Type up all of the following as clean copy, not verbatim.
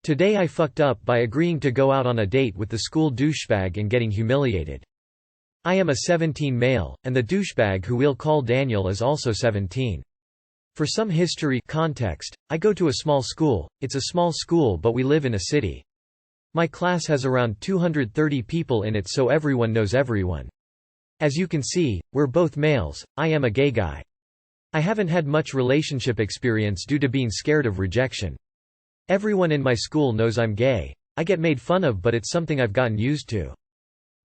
Today I fucked up by agreeing to go out on a date with the school douchebag and getting humiliated. I am a 17 male, and the douchebag who we'll call Daniel is also 17. For some history context, I go to a small school. It's a small school but we live in a city. My class has around 230 people in it, so everyone knows everyone. As you can see, we're both males. I am a gay guy. I haven't had much relationship experience due to being scared of rejection. Everyone in my school knows I'm gay. I get made fun of, but it's something I've gotten used to.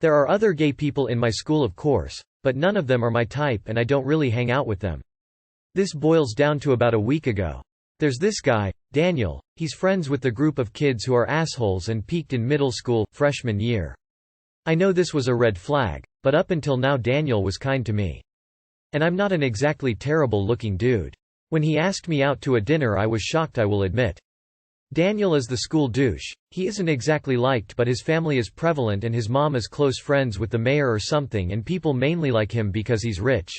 There are other gay people in my school, of course, but none of them are my type and I don't really hang out with them. This boils down to about a week ago. There's this guy, Daniel. He's friends with the group of kids who are assholes and peaked in middle school, freshman year. I know this was a red flag, but up until now Daniel was kind to me. And I'm not an exactly terrible-looking dude. When he asked me out to a dinner I was shocked, I will admit. Daniel is the school douche. He isn't exactly liked, but his family is prevalent and his mom is close friends with the mayor or something, and people mainly like him because he's rich.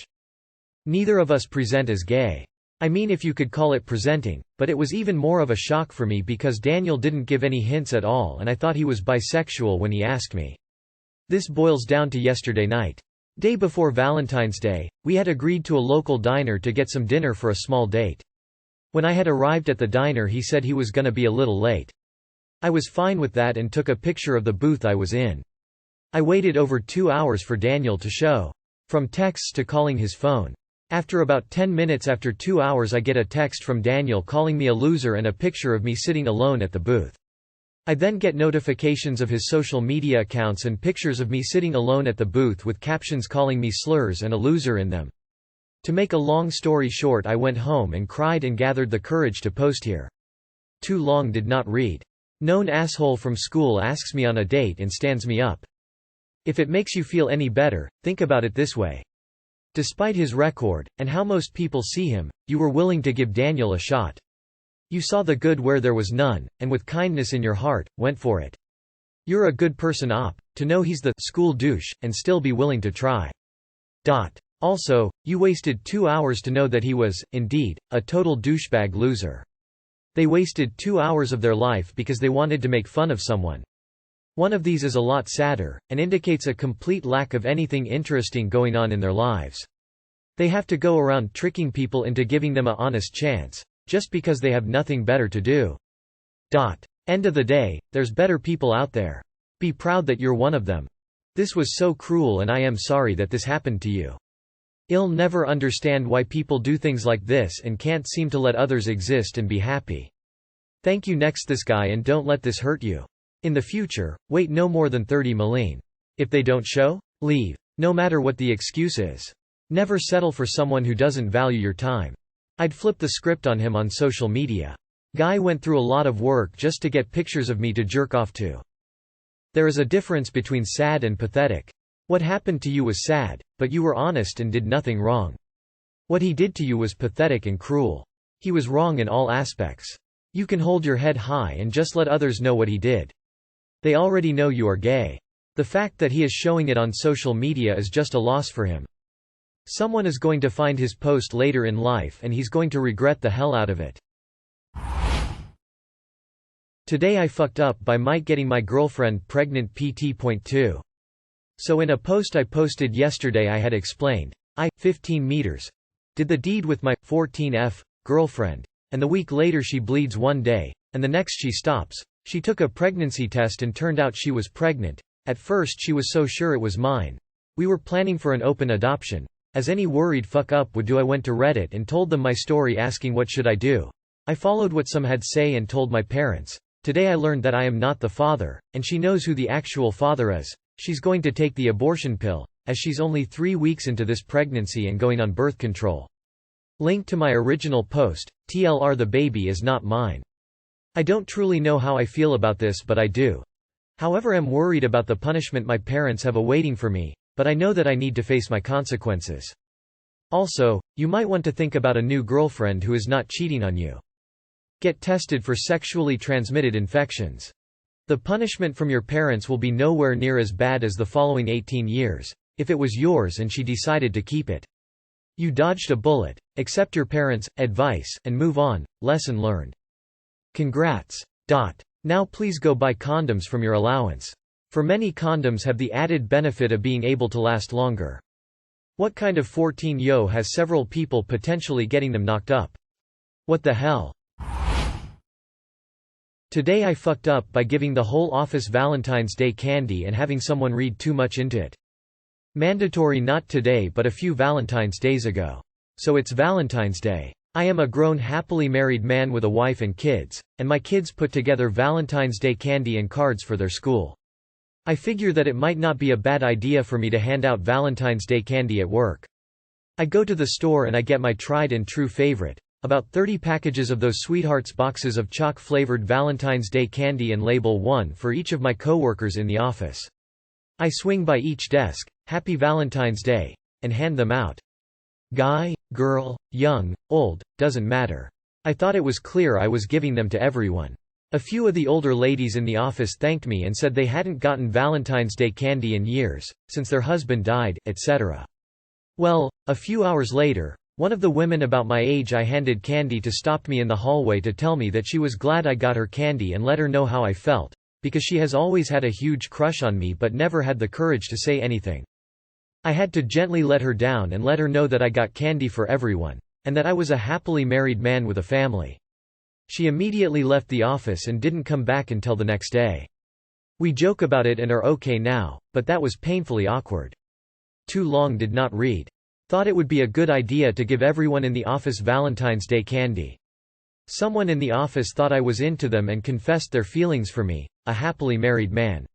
Neither of us present as gay. I mean, if you could call it presenting, but it was even more of a shock for me because Daniel didn't give any hints at all and I thought he was bisexual when he asked me. This boils down to yesterday night. Day before Valentine's Day, we had agreed to a local diner to get some dinner for a small date. When I had arrived at the diner he said he was gonna be a little late. I was fine with that and took a picture of the booth I was in. I waited over 2 hours for Daniel to show. From texts to calling his phone. After about 10 minutes after 2 hours I get a text from Daniel calling me a loser and a picture of me sitting alone at the booth. I then get notifications of his social media accounts and pictures of me sitting alone at the booth with captions calling me slurs and a loser in them. To make a long story short, I went home and cried and gathered the courage to post here. Too long did not read. Known asshole from school asks me on a date and stands me up. If it makes you feel any better, think about it this way. Despite his record, and how most people see him, you were willing to give Daniel a shot. You saw the good where there was none, and with kindness in your heart, went for it. You're a good person to know he's the school douche, and still be willing to try. Also, you wasted 2 hours to know that he was, indeed, a total douchebag loser. They wasted 2 hours of their life because they wanted to make fun of someone. One of these is a lot sadder, and indicates a complete lack of anything interesting going on in their lives. They have to go around tricking people into giving them an honest chance, just because they have nothing better to do. End of the day, there's better people out there. Be proud that you're one of them. This was so cruel and I am sorry that this happened to you. I'll never understand why people do things like this and can't seem to let others exist and be happy. Thank you. Next, this guy, and don't let this hurt you. In the future, wait no more than 30 million. If they don't show, leave. No matter what the excuse is. Never settle for someone who doesn't value your time. I'd flip the script on him on social media. Guy went through a lot of work just to get pictures of me to jerk off to. There is a difference between sad and pathetic. What happened to you was sad, but you were honest and did nothing wrong. What he did to you was pathetic and cruel. He was wrong in all aspects. You can hold your head high and just let others know what he did. They already know you are gay. The fact that he is showing it on social media is just a loss for him. Someone is going to find his post later in life and he's going to regret the hell out of it. Today I fucked up by might getting my girlfriend pregnant. PT.2. So in a post I posted yesterday I had explained, 15 meters, did the deed with my 14F girlfriend, and the week later she bleeds one day, and the next she stops. She took a pregnancy test and turned out she was pregnant. At first she was so sure it was mine. We were planning for an open adoption. As any worried fuck up would do, I went to Reddit and told them my story asking what should I do. I followed what some had say and told my parents. Today I learned that I am not the father, and she knows who the actual father is. She's going to take the abortion pill, as she's only 3 weeks into this pregnancy and going on birth control. Link to my original post, TLR, the baby is not mine. I don't truly know how I feel about this, but I do. However, I'm worried about the punishment my parents have awaiting for me, but I know that I need to face my consequences. Also, you might want to think about a new girlfriend who is not cheating on you. Get tested for sexually transmitted infections. The punishment from your parents will be nowhere near as bad as the following 18 years, if it was yours and she decided to keep it. You dodged a bullet. Accept your parents' advice and move on. Lesson learned. Congrats. Now please go buy condoms from your allowance. For many condoms have the added benefit of being able to last longer. What kind of 14-yo has several people potentially getting them knocked up? What the hell? Today I fucked up by giving the whole office Valentine's Day candy and having someone read too much into it. Mandatory not today but a few Valentine's days ago. So it's Valentine's Day. I am a grown happily married man with a wife and kids, and my kids put together Valentine's Day candy and cards for their school. I figure that it might not be a bad idea for me to hand out Valentine's Day candy at work. I go to the store and I get my tried and true favorite, about 30 packages of those Sweethearts boxes of chalk-flavored Valentine's Day candy and label one for each of my coworkers in the office. I swing by each desk, "Happy Valentine's Day," and hand them out. Guy, girl, young, old, doesn't matter. I thought it was clear I was giving them to everyone. A few of the older ladies in the office thanked me and said they hadn't gotten Valentine's Day candy in years, since their husband died, etc. Well, a few hours later, one of the women about my age I handed candy to stopped me in the hallway to tell me that she was glad I got her candy and let her know how I felt, because she has always had a huge crush on me but never had the courage to say anything. I had to gently let her down and let her know that I got candy for everyone, and that I was a happily married man with a family. She immediately left the office and didn't come back until the next day. We joke about it and are okay now, but that was painfully awkward. Too long did not read. Thought it would be a good idea to give everyone in the office Valentine's Day candy. Someone in the office thought I was into them and confessed their feelings for me, a happily married man.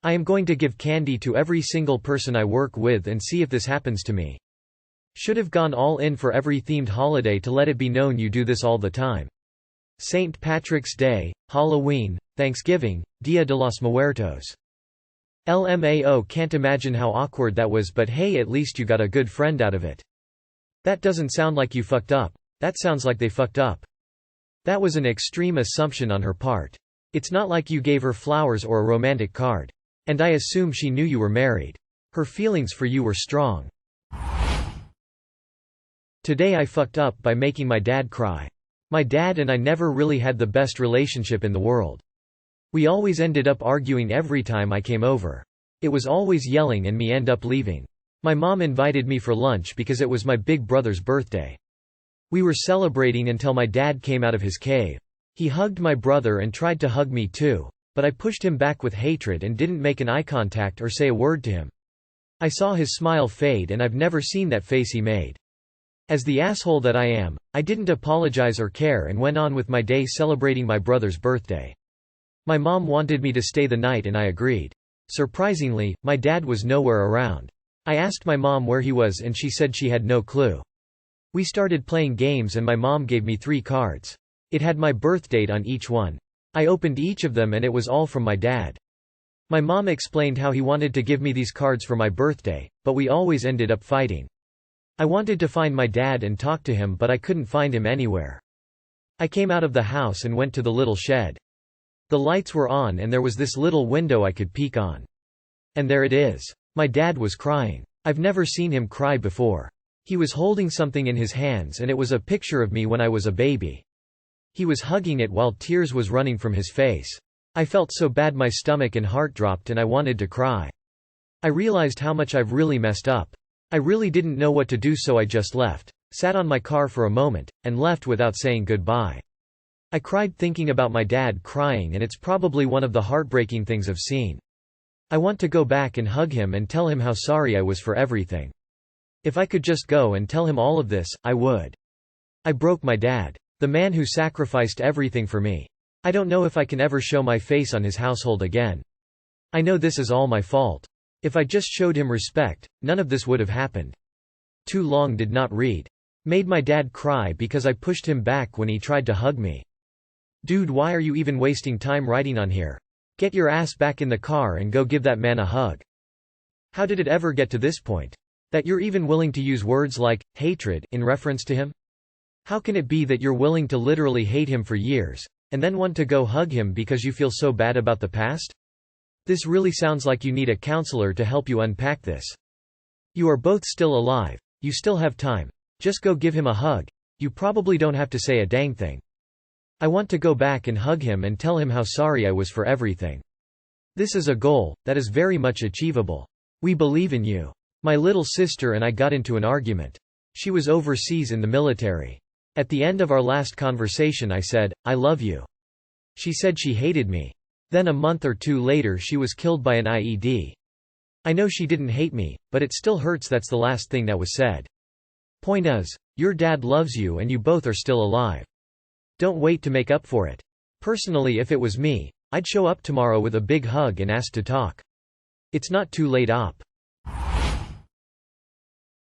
I am going to give candy to every single person I work with and see if this happens to me. Should have gone all in for every themed holiday to let it be known you do this all the time. St. Patrick's Day, Halloween, Thanksgiving, Dia de los Muertos. LMAO, can't imagine how awkward that was, but hey, at least you got a good friend out of it. That doesn't sound like you fucked up. That sounds like they fucked up. That was an extreme assumption on her part. It's not like you gave her flowers or a romantic card. And I assume she knew you were married. Her feelings for you were strong. Today I fucked up by making my dad cry. My dad and I never really had the best relationship in the world. We always ended up arguing every time I came over. It was always yelling and me end up leaving. My mom invited me for lunch because it was my big brother's birthday. We were celebrating until my dad came out of his cave. He hugged my brother and tried to hug me too, but I pushed him back with hatred and didn't make an eye contact or say a word to him. I saw his smile fade and I've never seen that face he made. As the asshole that I am, I didn't apologize or care and went on with my day celebrating my brother's birthday. My mom wanted me to stay the night and I agreed. Surprisingly, my dad was nowhere around. I asked my mom where he was and she said she had no clue. We started playing games and my mom gave me 3 cards. It had my birth date on each one. I opened each of them and it was all from my dad. My mom explained how he wanted to give me these cards for my birthday, but we always ended up fighting. I wanted to find my dad and talk to him but I couldn't find him anywhere. I came out of the house and went to the little shed. The lights were on and there was this little window I could peek on. And there it is. My dad was crying. I've never seen him cry before. He was holding something in his hands and it was a picture of me when I was a baby. He was hugging it while tears was running from his face. I felt so bad my stomach and heart dropped and I wanted to cry. I realized how much I've really messed up. I really didn't know what to do so I just left, sat on my car for a moment, and left without saying goodbye. I cried thinking about my dad crying and it's probably one of the heartbreaking things I've seen. I want to go back and hug him and tell him how sorry I was for everything. If I could just go and tell him all of this, I would. I broke my dad. The man who sacrificed everything for me. I don't know if I can ever show my face on his household again. I know this is all my fault. If I just showed him respect, none of this would have happened. Too long did not read. Made my dad cry because I pushed him back when he tried to hug me. Dude, why are you even wasting time writing on here? Get your ass back in the car and go give that man a hug. How did it ever get to this point? That you're even willing to use words like hatred in reference to him? How can it be that you're willing to literally hate him for years, and then want to go hug him because you feel so bad about the past? This really sounds like you need a counselor to help you unpack this. You are both still alive. You still have time. Just go give him a hug. You probably don't have to say a dang thing. I want to go back and hug him and tell him how sorry I was for everything. This is a goal that is very much achievable. We believe in you. My little sister and I got into an argument. She was overseas in the military. At the end of our last conversation I said, "I love you." She said she hated me. Then a month or two later she was killed by an IED. I know she didn't hate me, but it still hurts that's the last thing that was said. Point is, your dad loves you and you both are still alive. Don't wait to make up for it. Personally, if it was me, I'd show up tomorrow with a big hug and ask to talk. It's not too late op.